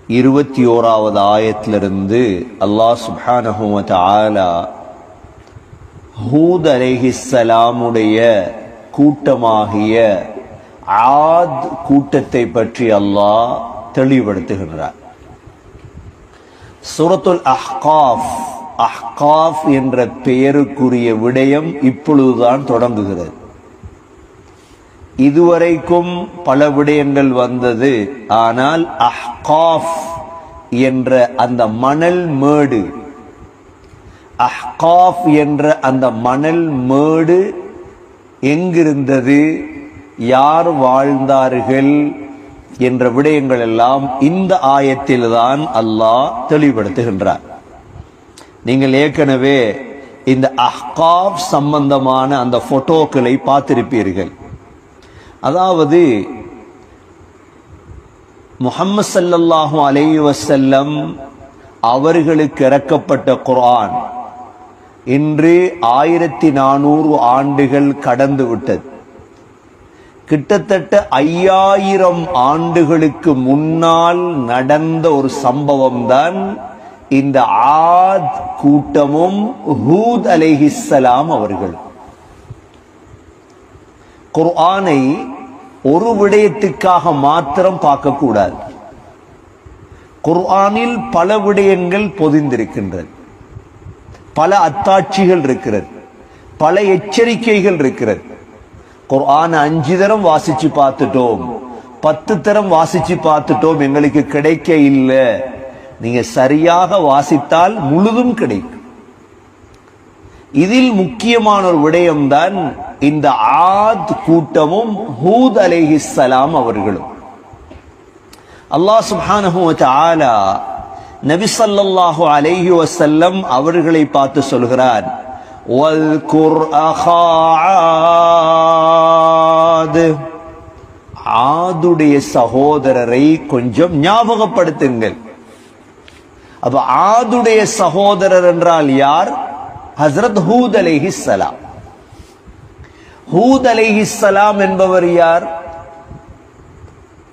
21வது ஆயத்திலிருந்து அல்லாஹ் சுப்ஹானஹு வ தஆலா ஹூத் அலைஹிஸ்ஸலாமுடைய கூட்டமாகிய ஆத் கூட்டத்தை பற்றி அல்லாஹ் தெளிவுபடுத்துகின்றார். சூரத்துல் அஹ்காஃப் என்ற பெயருக்குரிய விடயம் இப்பொழுதுதான் தொடங்குகிறது. இதுவரைக்கும் பல விடயங்கள் வந்தது. ஆனால் அஹ்காஃப் என்ற அந்த மணல் மேடு, அஹ்காஃப் என்ற அந்த மணல் மேடு எங்கிருந்தது, யார் வாழ்ந்தார்கள் என்ற விடயங்கள் எல்லாம் இந்த ஆயத்தில்தான் அல்லாஹ் தெளிவுபடுத்துகின்றார். நீங்கள் ஏற்கனவே இந்த அஹ்காஃப் சம்பந்தமான அந்த போட்டோக்களை பார்த்திருப்பீர்கள். அதாவது முஹம்மது ஸல்லல்லாஹு அலைஹி வஸல்லம் அவர்களுக்கு இறக்கப்பட்ட குர்ஆன் இன்று 1400 ஆண்டுகள் கடந்து விட்டது. கிட்டத்தட்ட 5000 ஆண்டுகளுக்கு முன்னால் நடந்த ஒரு சம்பவம் தான் இந்த ஆத் கூட்டமும் ஹூத் அலைஹிஸ்ஸலாம் அவர்கள். குர்ஆனை ஒரு விடயத்துக்காக மாத்திரம் பார்க்க கூடாது. குர்ஆனில் பல விடயங்கள் பொதிந்திருக்கின்றது, பல அத்தாட்சிகள் இருக்கிறது, பல எச்சரிக்கைகள் இருக்கிறது. குர்ஆன் 5 தரம் வாசிச்சு பார்த்துட்டோம், 10 தரம் வாசிச்சு பார்த்துட்டோம், எங்களுக்கு கிடைக்க இல்லை. நீங்க சரியாக வாசித்தால் முழுதும் கிடைக்கும். இதில் முக்கியமான ஒரு விடயம்தான் இந்த ஆத் கூட்டமும் ஹூத் அலைஹிஸ்ஸலாம் அவர்களும். அல்லாஹ் சுப்ஹானஹு வ தஆலா நபி ஸல்லல்லாஹு அலைஹி வஸல்லம் அவர்களை பார்த்து சொல்கிறார், வல்குர் அஹா ஆத், ஆதுடைய சகோதரரை கொஞ்சம் ஞாபகப்படுத்துங்கள். அப்ப ஆதுடைய சகோதரர் என்றால் யார்? ஹஸ்ரத் ஹூத் அலைஹிஸ்ஸலாம். ஹூத் அலைஹிஸ்ஸலாம் என்பவர் யார்?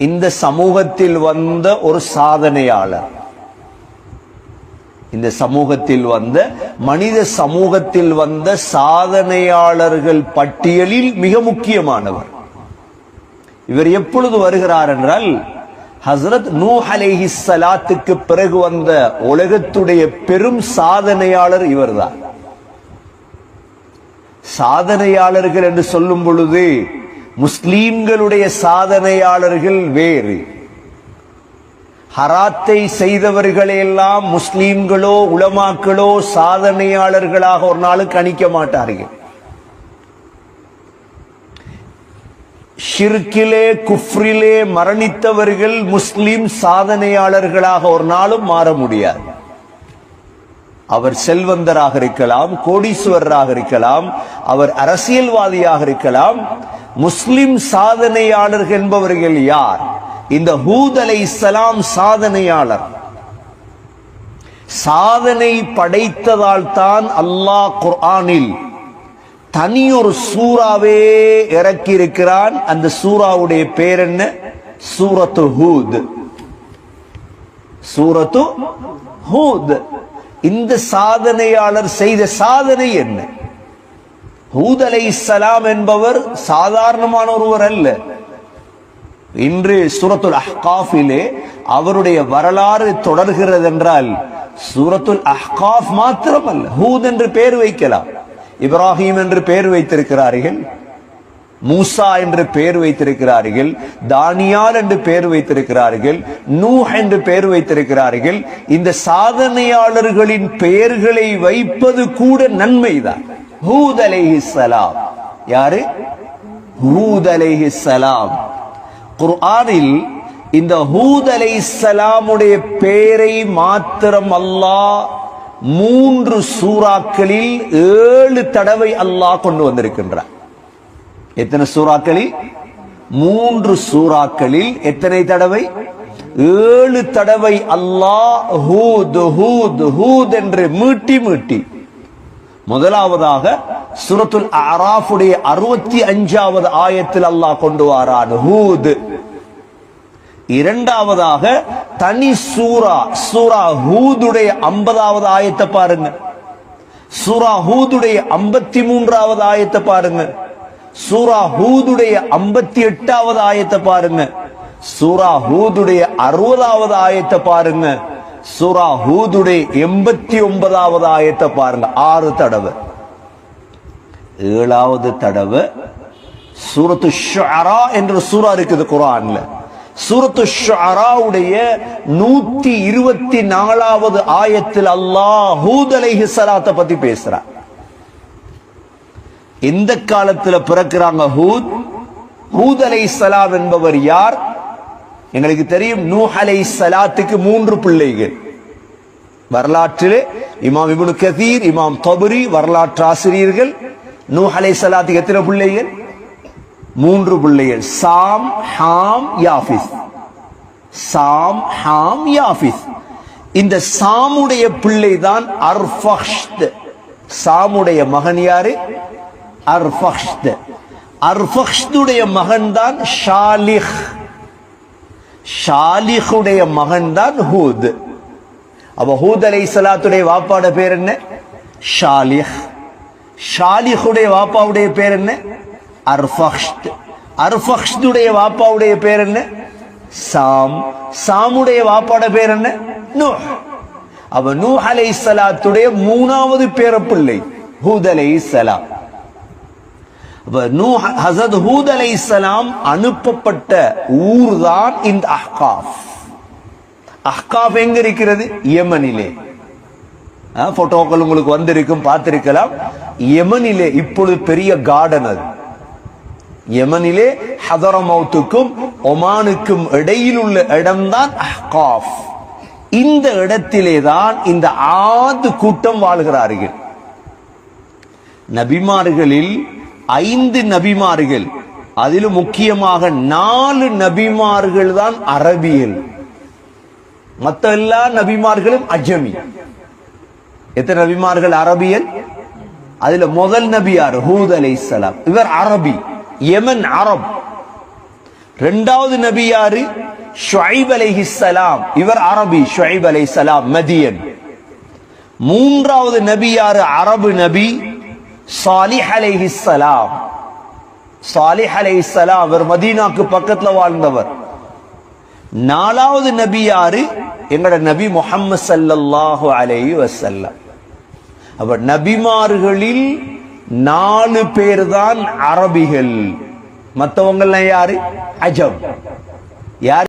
இந்த சமூகத்தில் வந்த ஒரு சாதனையாளர். இந்த சமூகத்தில் வந்த மனித சமூகத்தில் வந்த சாதனையாளர்கள் பட்டியலில் மிக முக்கியமானவர். இவர் எப்பொழுது வருகிறார் என்றால், ஹஸ்ரத் நூஹ் அலைஹிஸ்ஸலாத்துக்கு பிறகு வந்த உலகத்துடைய பெரும் சாதனையாளர் இவர்தான். சாதனையாளர்கள் என்று சொல்லும் பொழுது முஸ்லீம்களுடைய சாதனையாளர்கள் வேறு. ஹராத்தை செய்தவர்களெல்லாம் முஸ்லீம்களோ உலமாக்களோ சாதனையாளர்களாக ஒரு நாளும் கணிக்க மாட்டார்கள். ஷிர்கிலே குஃப்ரிலே மரணித்தவர்கள் முஸ்லிம் சாதனையாளர்களாக ஒரு நாளும் மாற முடியாது. அவர் செல்வந்தராக இருக்கலாம், கோடீஸ்வரராக இருக்கலாம், அவர் அரசியல்வாதியாக இருக்கலாம். முஸ்லிம் சாதனையாளர்கள் என்பவர்கள் யார்? இந்த ஹூத் அலைஹிஸ்ஸலாம் சாதனையாளர். சாதனை படைத்ததால் தான் அல்லாஹ் குர்ஆனில் தனியொரு சூறாவே இறக்கி இருக்கிறான். அந்த சூறாவுடைய பேர் என்ன? சூரத்து ஹூத். சூரத்து ஹூத். இந்த சாதனையாளர் செய்த சாதனை என்ன? ஹூத் அலைஹிஸ்ஸலாம் என்பவர் சாதாரணமான ஒருவர் அல்ல. இன்று சூரத்துல் அஹ்காஃபிலே அவருடைய வரலாறு தொடர்கிறது என்றால் சூரத்துல் அஹ்காஃப் மாத்திரம் அல்ல, ஹூத் என்று பெயர் வைக்கலாம். இப்ராஹிம் என்று பெயர் வைத்திருக்கிறார்கள், மூசா என்று பெயர் வைத்திருக்கிறார்கள், தானியால் என்று பெயர் வைத்திருக்கிறார்கள், நூஹ் என்று பெயர் வைத்திருக்கிறார்கள். இந்த சாதனையாளர்களின் பெயர்களை வைப்பது கூட நன்மைதான். ஹூத் அலைஹிஸ்ஸலாம் யாரு? ஹூத் அலைஹிஸ்ஸலாம். குர்ஆனில் இந்த ஹூத் அலைஹிஸ்ஸலாமுடைய பெயரை மாத்திரம் அல்லாஹ் 3 சூறாக்களில் 7 தடவை அல்லாஹ் கொண்டு வந்திருக்கின்றார். எத்தனை சூறாக்களில்? 3 சூறாக்களில் எத்தனை தடவை? 7 தடவை அல்லாஹ் ஹூத் ஹூத் ஹூத் என்று மீட்டி மீட்டி. முதலாவதாக சூரத்துல் அராஃபுடைய 65வது ஆயத்தில் அல்லாஹ் கொண்டு வரான் ஹூத். இரண்டாவதாக தனி சூரா சூரா ஹூதுடைய 50வது ஆயத்தை பாருங்க. சூரா ஹூதுடைய 53வது ஆயத்தை பாருங்க. சூரா ஹூதுடைய 58வது ஆயத்தை பாருங்க. சூரா ஹூதுடைய 60வது ஆயத்தை பாருங்க. சூரா ஹூதுடைய 89வது ஆயத்தை பாருங்க. 6 தடவை. 7வது தடவை சூரத்து ஷுஅரா என்ற சூரா இருக்குது குர்ஆன்ல. சூரத்து ஷுஅராவுடைய 124வது ஆயத்தில் அல்லாஹ் ஹூத் அலைஹிஸ்ஸலாத்தை பத்தி பேசுறார். எந்த காலத்துல பிறக்கிறாங்க ஹூத்? ஹூத் அலைஹிஸ்ஸலாம் என்பவர் யார்? எங்களுக்கு தெரியும், நூஹ் அலைஹிஸ்ஸலாத்துக்கு 3 பிள்ளைகள். வரலாற்றிலே இமாம் இப்னு கதீர், இமாம் தபரி வரலாற்று ஆசிரியர்கள் நூஹ் அலைஹிஸ்ஸலாத்துக்கு எத்தனை பிள்ளைகள்? 3 பிள்ளைகள். சாம், ஹாம், யாஃபிஸ். சாம், ஹாம், யாஃபிஸ். இந்த சாமுடைய பிள்ளை தான் அர்ஃபக்ஷ்த். சாமுடைய மகன் யாரு? அர்ஃபக்ஷ்த். அர்ஃபக்ஷ்துடைய மகன் தான் ஷாலிஹ். ஷாலிஹுடைய மகன் தான் ஹூத். அப்ப ஹூத் அலைஹிஸ்ஸலாத்துடைய வாப்பாட பேர் என்ன? ஷாலிஹ். ஷாலிஹுடைய வாப்பாவுடைய பேர் என்ன? அர்ஃபக்ஷ்த். அர்ஃபக்ஷ்துடைய வாப்பாவுடைய பேர் என்ன? சாம். சாமுடைய வாப்பாட பேர் என்ன? நூஹ். அப்ப நூஹ் அலைஹிஸ்ஸலாத்துடைய 3வது பேரப்பிள்ளை ஹூத் அலைஹிஸ்ஸலாம். ஹஸரத் ஹூத் அலைஹிஸ்ஸலாம் அனுப்பப்பட்ட ஊர் தான் இந்த அஹ்காஃப். அஹ்காஃப் எங்க இருக்கிறது? யமனிலே. போட்டோக்கள் உங்களுக்கு வந்திருக்கும், பார்த்திருக்கலாம். யமனிலே இப்பொழுது பெரிய கார்டன் அது. யமனிலே ஹதரமௌத்துக்கும் ஒமானுக்கும் இடையில் உள்ள இடம்தான் அஹ்காஃப். இந்த இடத்திலே தான் இந்த ஆது கூட்டம் வாழ்கிறார்கள். நபிமார்களில் 5 நபிமார்கள், அதிலும் முக்கியமாக 4 நபிமார்கள் தான் அரபியல். மற்ற எல்லா நபிமார்களும் அஜமி. எத்தனை நபிமார்கள் அரபியல்? அதுல முதல் நபி யார்? ஹூத் அலைஹிஸ்ஸலாம். இவர் அரபி, யமன் அரப். 2வது நபி யாரு? ஷுஐப் அலைஹிஸ்ஸலாம். இவர் அரபி, ஷுஐப் அலைஹிஸ்ஸலாம், மதியன். 3வது நபி யாரு? அரபு நபி, சாலிஹ் அலைஹிஸ்ஸலாம். சாலிஹ் அலைஹிஸ்ஸலாம் அவர் மதீனாக்கு பக்கத்துல வாழ்ந்தவர். 4வது நபி யாரு? எங்கட நபி முஹம்மது ஸல்லல்லாஹு அலைஹி வஸல்லம். அப்ப நபிமார்களில் 4 பேர் தான் அரபிகள். மற்றவங்க எல்லாம் யாரு? அஜம். யார்?